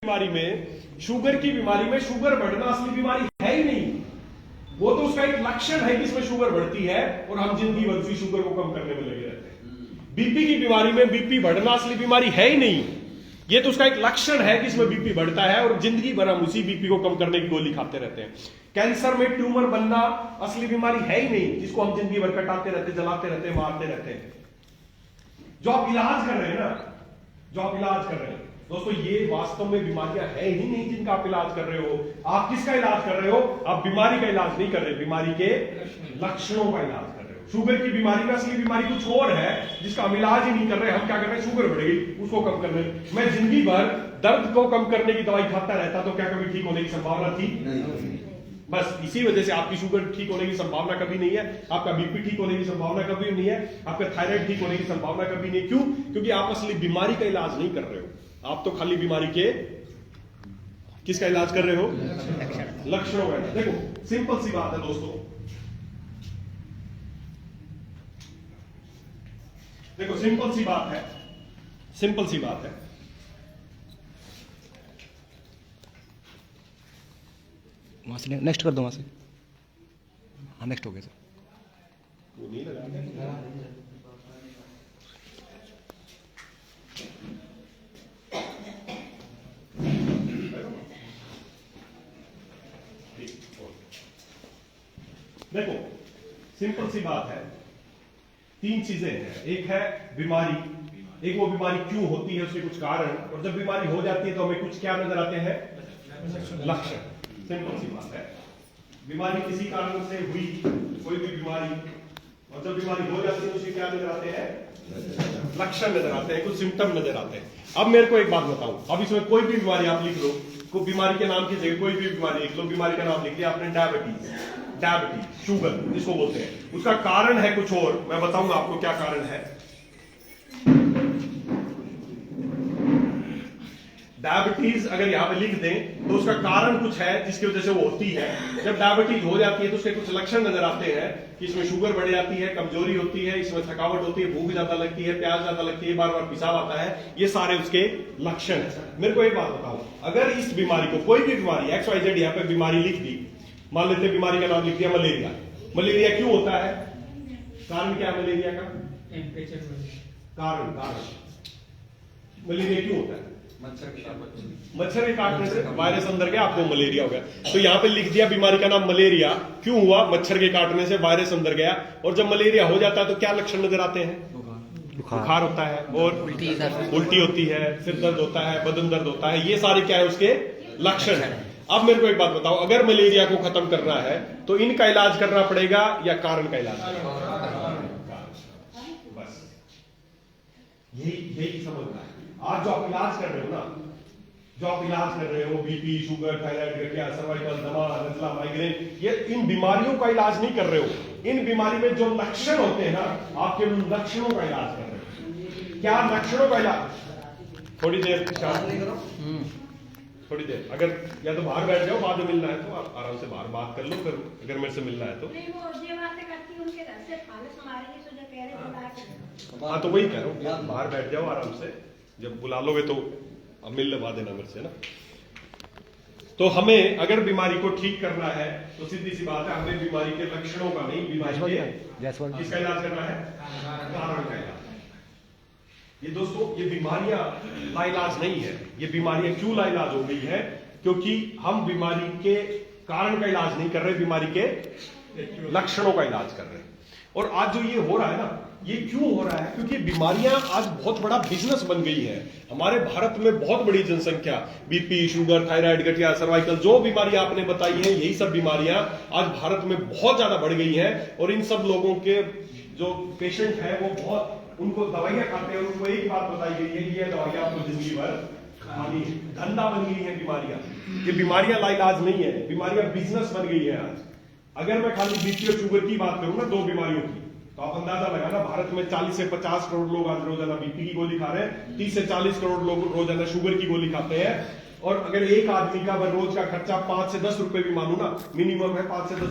बीमारी में, शुगर की बीमारी में शुगर बढ़ना असली बीमारी है ही नहीं। वो तो उसका एक लक्षण है कि इसमें शुगर बढ़ती है और हम जिंदगी भर उसी शुगर को कम करने में लगे रहते हैं। बीपी की बीमारी में बीपी बढ़ना असली बीमारी है ही नहीं। ये तो उसका एक लक्षण है कि इसमें बीपी बढ़ता है और जिंदगी भर हम उसी बीपी को कम करने की गोली खाते रहते हैं। कैंसर में ट्यूमर बनना असली बीमारी है ही नहीं, जिसको हम जिंदगी भर कटाते रहते, जलाते रहते, मारते रहते हैं। जो आप इलाज कर रहे हैं ना, जो आप इलाज कर रहे हैं दोस्तों, ये वास्तव में बीमारियां है ही नहीं जिनका आप इलाज कर रहे हो। आप किसका इलाज कर रहे हो? आप बीमारी का इलाज नहीं कर रहे, बीमारी के लक्षणों का इलाज कर रहे हो। शुगर की बीमारी में असली बीमारी कुछ और है जिसका हम इलाज ही नहीं कर रहे। हम क्या कर रहे हैं? शुगर बढ़ गई, उसको कम करने। मैं जिंदगी भर दर्द को कम करने की दवाई खाता रहता तो क्या कभी ठीक होने की संभावना थी? बस इसी वजह से आपकी शुगर ठीक होने की संभावना कभी नहीं है, आपका बीपी ठीक होने की संभावना कभी नहीं है, आपका थायराइड ठीक होने की संभावना कभी नहीं। क्यों? क्योंकि आप असली बीमारी का इलाज नहीं कर रहे हो। आप तो खाली बीमारी के किसका इलाज कर रहे हो? लक्षणों का। देखो सिंपल सी बात है दोस्तों, देखो सिंपल सी बात है, सिंपल सी बात है। वहां से नेक्स्ट कर दो, वहां से। हाँ नेक्स्ट हो गया सर। वो नहीं लगा। देखो सिंपल सी बात है, तीन चीजें हैं। एक है बीमारी, एक वो बीमारी क्यों होती है, उसके कुछ कारण, और जब बीमारी हो जाती है तो हमें कुछ क्या नजर आते हैं? लक्षण। सिंपल सी बात है, बीमारी किसी कारण से हुई, कोई भी बीमारी, और जब बीमारी हो जाती है तो उसके क्या नजर आते हैं? लक्षण नजर आते हैं, कुछ सिम्टम नजर आते हैं। अब मेरे को एक बात बताओ, अब इसमें कोई भी बीमारी आप लिख लो, को बीमारी के नाम की जगह कोई भी बीमारी लिख लो, बीमारी का नाम लिख दिया आपने, डायबिटीज, डायबिटीज शुगर जिसको बोलते हैं। उसका कारण है कुछ और, मैं बताऊंगा आपको क्या कारण है। डायबिटीज अगर यहां पे लिख दें तो उसका कारण कुछ है जिसकी वजह से वो होती है। जब डायबिटीज हो जाती है तो उसके कुछ लक्षण नजर आते हैं कि इसमें शुगर बढ़ जाती है, कमजोरी होती है, इसमें थकावट होती है, भूख ज्यादा लगती है, प्यास ज्यादा लगती है, बार बार पेशाब आता है। ये सारे उसके लक्षण है। मेरे को एक बात बताओ, अगर इस बीमारी को, कोई भी बीमारी XYZ यहाँ पे बीमारी लिख दी, मान लेते बीमारी का नाम लिख दिया मलेरिया। मलेरिया क्यों होता है? कारण क्या है मलेरिया का? टेम्परेचर। कारण मलेरिया क्यों होता है? मच्छर के काटने से वायरस अंदर गया, आपको मलेरिया हो गया। तो यहाँ पे लिख दिया बीमारी का नाम मलेरिया क्यों हुआ? मच्छर के काटने से वायरस अंदर गया। और जब मलेरिया हो जाता है तो क्या लक्षण नजर आते हैं? बुखार होता है, और उल्टी होती है, सिर दर्द होता है, बदन दर्द होता है। ये सारे क्या है? उसके लक्षण है। अब मेरे को एक बात बताओ, अगर मलेरिया को खत्म करना है तो इनका इलाज करना पड़ेगा या कारण का इलाज? बस यही समझना है। आज जो आप इलाज कर रहे हो ना, जो आप इलाज कर रहे हो, बीपी, शुगर, थायराइड, गठिया, सर्वाइकल, दमा, नजला, माइग्रेन, ये इन बीमारियों का इलाज नहीं कर रहे हो। इन बीमारी में जो लक्षण होते हैं ना, आपके उन लक्षणों का इलाज कर रहे हो। क्या लक्षणों का इलाज? थोड़ी देर शांत नहीं करो, थोड़ी देर। अगर या तो बाहर बैठ जाओ, बाद में मिलना है तो आप आराम से बाहर बात कर लो, फिर अगर मेरे से मिलना है तो। हाँ तो वही कह रहा हूँ, बाहर बैठ जाओ आराम से, जब बुला लोगे तो अब मिलवा देना मेरे से ना। तो हमें अगर बीमारी को ठीक करना है तो सीधी सी बात है, हमें बीमारी के लक्षणों का नहीं, बीमारी के किसका इलाज करना है? कारण का इलाज। ये दोस्तों, ये बीमारियां लाइलाज नहीं है। ये बीमारियां क्यों लाइलाज हो गई है? क्योंकि हम बीमारी के कारण का इलाज नहीं कर रहे, बीमारी के लक्षणों का इलाज कर रहे हैं। और आज जो ये हो रहा है ना, ये क्यों हो रहा है? क्योंकि बीमारियां आज बहुत बड़ा बिजनेस बन गई है। हमारे भारत में बहुत बड़ी जनसंख्या, बीपी, शुगर, थायराइड, गठिया, सर्वाइकल, जो बीमारियां आपने बताई हैं, यही सब बीमारियां आज भारत में बहुत ज्यादा बढ़ गई हैं। और इन सब लोगों के जो पेशेंट है वो बहुत, उनको दवाइयां खाते हैं, उनको एक बात बताई गई है, ये दवाइयां आपको जिंदगी भर खानी है। धंधा बन गई है बीमारियां। ये बीमारियां लाइलाज नहीं है, बीमारियां बिजनेस बन गई है आज। अगर मैं खाली बीपी और शुगर की बात करूं ना, दो बीमारियों की, तो आप अंदाजा लगाना, भारत में 40 से 50 करोड़ लोग आज रोजाना बीपी की गोली खा रहे हैं, 30 से 40 करोड़ लोग रोजाना शुगर की गोली खाते हैं। और अगर एक आदमी का रोज का खर्चा 5 से 10 रुपए भी मानू ना, मिनिमम है 5 से 10